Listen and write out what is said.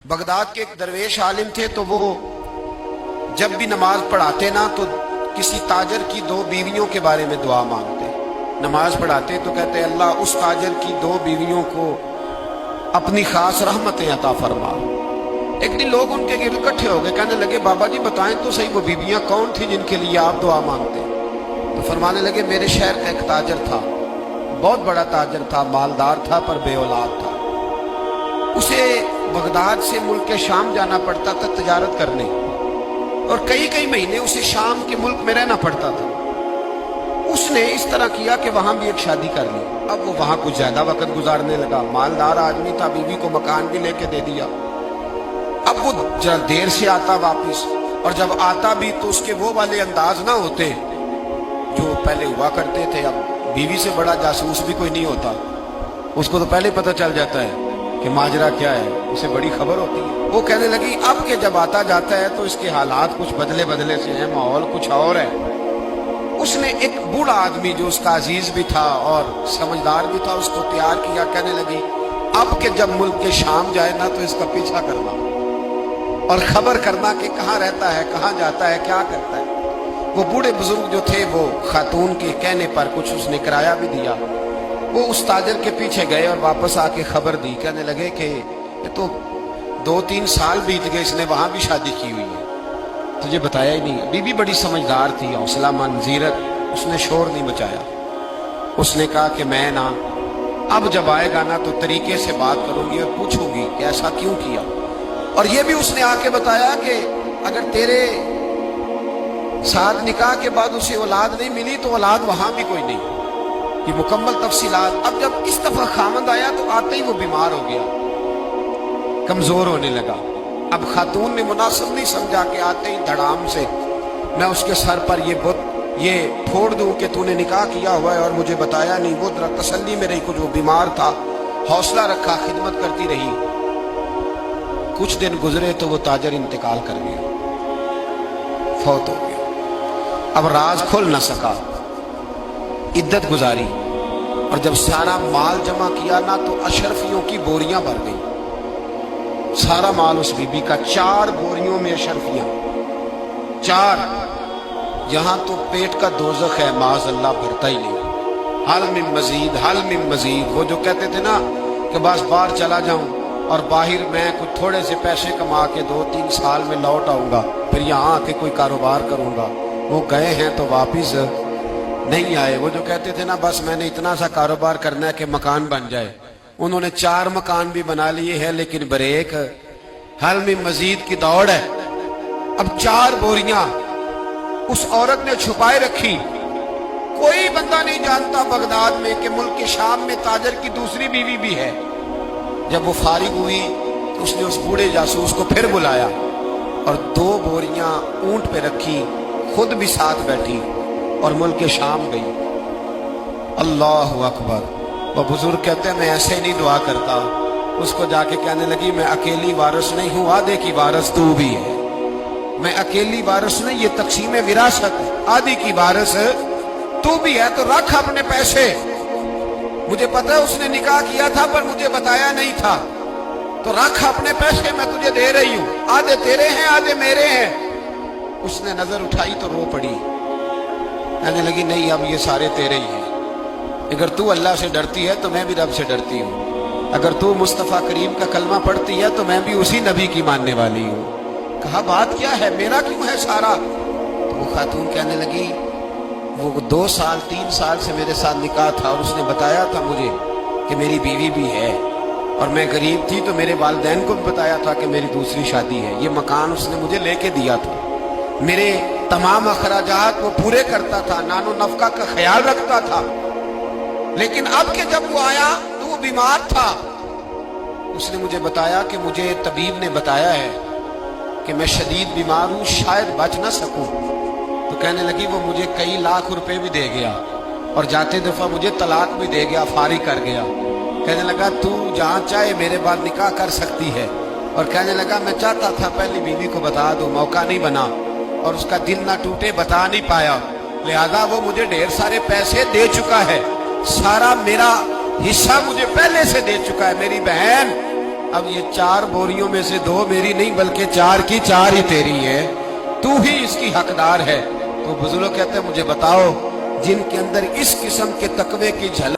Baghdad के एक दरवेश आलिम थे, तो वो जब भी नमाज पढ़ाते ना तो किसी ताजर की दो बीवियों के बारे में दुआ मांगते। नमाज पढ़ाते तो कहते अल्लाह उस ताजर की दो बीवियों को अपनी खास रहमतें अता फरमा। एक दिन लोग उनके गिर्द इकट्ठे हो गए, कहने लगे बाबा जी बताएं तो सही वो बीवियां कौन थी जिनके लिए आप दुआ मांगते। तो फरमाने लगे मेरे शहर का एक ताजर था, बहुत बड़ा ताजर था, मालदार था पर बे औलाद था। उसे बगदाद से मुल्क के शाम जाना पड़ता था तिजारत करने, और कई कई महीने उसे शाम के मुल्क में रहना पड़ता था। उसने इस तरह किया कि वहां भी एक शादी कर ली। अब वो वहां कुछ ज्यादा वक्त गुजारने लगा, मालदार आदमी था, बीवी को मकान भी लेके दे दिया। अब वो जरा देर से आता वापिस, और जब आता भी तो उसके वो वाले अंदाज ना होते जो पहले हुआ करते थे। अब बीवी से बड़ा जासूस भी कोई नहीं होता, उसको तो पहले पता चल जाता है कि माजरा क्या है, उसे बड़ी खबर होती है। वो कहने लगी अब के जब आता जाता है तो इसके हालात कुछ बदले बदले से हैं, माहौल कुछ और है। उसने एक बूढ़ा आदमी जो उसका अजीज भी था और समझदार भी था उसको तैयार किया। कहने लगी अब के जब मुल्क के शाम जाए ना तो इसका पीछा करना और खबर करना कि कहाँ रहता है, कहाँ जाता है, क्या करता है। वो बूढ़े बुजुर्ग जो थे वो खातून के कहने पर कुछ उसने किराया भी दिया। वो उस ताजर के पीछे गए और वापस आके खबर दी। कहने लगे कि ये तो 2-3 साल बीत गए, इसने वहां भी शादी की हुई है, तुझे बताया ही नहीं। बीबी बड़ी समझदार थी, हौसलामंद, जीरत, उसने शोर नहीं मचाया। उसने कहा कि मैं ना अब जब आएगा ना तो तरीके से बात करूंगी और पूछूंगी कि ऐसा क्यों किया। और ये भी उसने आके बताया कि अगर तेरे साथ निकाह के बाद उसे औलाद नहीं मिली तो औलाद वहां भी कोई नहीं। ये मुकम्मल तफसीलात। अब जब इस दफा खामद आया तो आते ही वो बीमार हो गया, कमजोर होने लगा। अब खातून ने मुनासिब नहीं समझा कि आते ही धड़ाम से मैं उसके सर पर ये फोड़ दूं कि तूने निकाह किया हुआ है और मुझे बताया नहीं। वो जरा तसल्ली में रही, कुछ वो बीमार था, हौसला रखा, खिदमत करती रही। कुछ दिन गुजरे तो वो ताजर इंतकाल कर गया, फौत हो गया। अब राज खोल न सका, इद्दत गुजारी, और जब सारा माल जमा किया ना तो अशरफियों की बोरियां भर गई। सारा माल उस बीबी का, 4 बोरियों में अशरफियां, 4। यहां तो पेट का दोजख है, माज अल्लाह भरता ही नहीं। हल में मजीद, हल में मजीद। वो जो कहते थे ना कि बस बाहर चला जाऊं और बाहर मैं कुछ थोड़े से पैसे कमा के 2-3 साल में लौट आऊंगा, फिर यहाँ आके कोई कारोबार करूंगा, वो गए हैं तो वापिस नहीं आए। वो जो कहते थे ना बस मैंने इतना सा कारोबार करना है कि मकान बन जाए, उन्होंने 4 मकान भी बना लिए हैं, लेकिन ब्रेक, हल में मजीद की दौड़ है। अब 4 बोरियां उस औरत ने छुपाए रखी। कोई बंदा नहीं जानता बगदाद में कि मुल्क के शाम में ताजर की दूसरी बीवी भी है। जब वो फारिग हुई तो उसने उस बूढ़े जासूस को फिर बुलाया और 2 बोरियां ऊंट पे रखी, खुद भी साथ बैठी और मुल्क के शाम गई। अल्लाह अकबर। वो बुजुर्ग कहते हैं मैं ऐसे नहीं दुआ करता। उसको जाके कहने लगी मैं अकेली वारिस नहीं हूं, आधे की वारिस तू भी है। मैं अकेली वारिस नहीं, ये तकसीम विरासत है, आधी की वारिस तू भी है। तो रख अपने पैसे, मुझे पता है उसने निकाह किया था पर मुझे बताया नहीं था, तो रख अपने पैसे, मैं तुझे दे रही हूं, आधे तेरे हैं आधे मेरे हैं। उसने नजर उठाई तो रो पड़ी, कहने लगी नहीं अब ये सारे तेरे ही हैं। अगर तू अल्लाह से डरती है तो मैं भी रब से डरती हूँ। अगर तू मुस्तफ़ा करीम का कलमा पढ़ती है तो मैं भी उसी नबी की मानने वाली हूँ। कहा बात क्या है, मेरा क्यों है सारा। तो वो खातून कहने लगी वो 2 साल 3 साल से मेरे साथ निकाह था और उसने बताया था मुझे कि मेरी बीवी भी है, और मैं गरीब थी तो मेरे वालिदैन को भी बताया था कि मेरी दूसरी शादी है। ये मकान उसने मुझे लेके दिया था, मेरे तमाम अखराजात वो पूरे करता था, नानो नफका का ख्याल रखता था। लेकिन अब के जब वो आया तो वो बीमार था। उसने मुझे बताया कि मुझे तबीब ने बताया है कि मैं शदीद बीमार हूं, शायद बच ना सकूं। तो कहने लगी वो मुझे कई लाख रुपए भी दे गया और जाते दफा मुझे तलाक भी दे गया, फारिग कर गया। कहने लगा तू जहां चाहे मेरे बाद निकाह कर सकती है। और कहने लगा मैं चाहता था पहली बीवी को बता दूं, मौका नहीं बना और उसका दिल ना टूटे, बता नहीं पाया, लिहाजा वो मुझे ढेर सारे पैसे दे चुका है, सारा मेरा हिस्सा मुझे पहले से दे चुका है। मेरी बहन اب یہ 4 बोरियों में से 2 मेरी नहीं बल्कि 4 की 4 ही तेरी है, तू ही इसकी हकदार है। तो बुजुर्ग कहते हैं मुझे बताओ जिनके अंदर इस किस्म के तकवे की झलक